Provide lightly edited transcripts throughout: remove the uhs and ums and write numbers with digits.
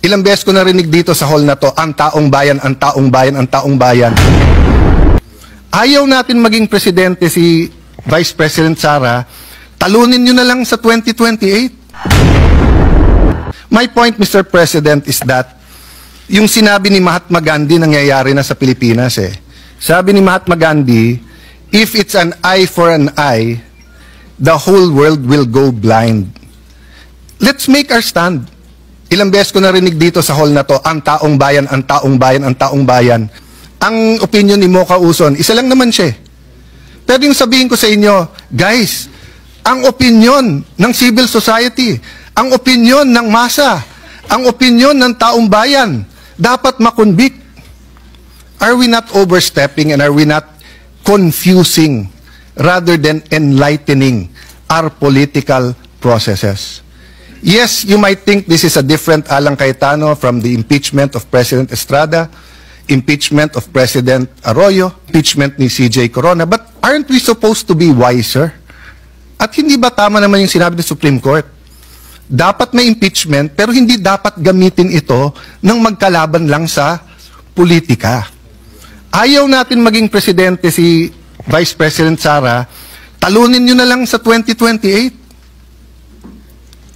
Ilang beses ko narinig dito sa hall na to, ang taong bayan, ang taong bayan, ang taong bayan. Ayaw natin maging presidente si Vice President Sara, talunin nyo na lang sa 2028. My point, Mr. President, is that yung sinabi ni Mahatma Gandhi nangyayari na sa Pilipinas eh. Sabi ni Mahatma Gandhi, if it's an eye for an eye, the whole world will go blind. Let's make our stand. Ilang beses ko narinig dito sa hall na to, ang taong bayan, ang taong bayan, ang taong bayan. Ang opinion ni Mocha Uson, isa lang naman siya. Pero yung sabihin ko sa inyo, guys, ang opinion ng civil society, ang opinion ng masa, ang opinion ng taong bayan, dapat makonvict. Are we not overstepping and are we not confusing rather than enlightening our political processes? Yes, you might think this is a different Alan Cayetano from the impeachment of President Estrada, impeachment of President Arroyo, impeachment ni CJ Corona, but aren't we supposed to be wiser? At hindi ba tama naman yung sinabi ng Supreme Court? Dapat may impeachment, pero hindi dapat gamitin ito ng magkalaban lang sa politika. Ayaw natin maging presidente si Vice President Sara, talunin nyo na lang sa 2028.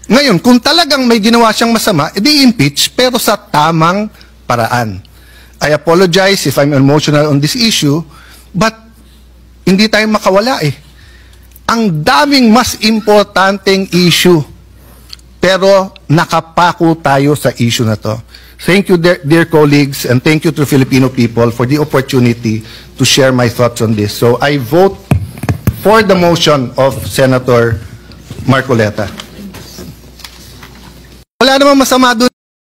Ngayon, kung talagang may ginawa siyang masama, edi impeach, pero sa tamang paraan. I apologize if I'm emotional on this issue, but hindi tayo makawala eh. Ang daming mas importanteng issue, pero nakapako tayo sa issue na to. Thank you, dear colleagues, and thank you to the Filipino people for the opportunity to share my thoughts on this. So I vote for the motion of Senator Marcoleta. Wala namang masama doon.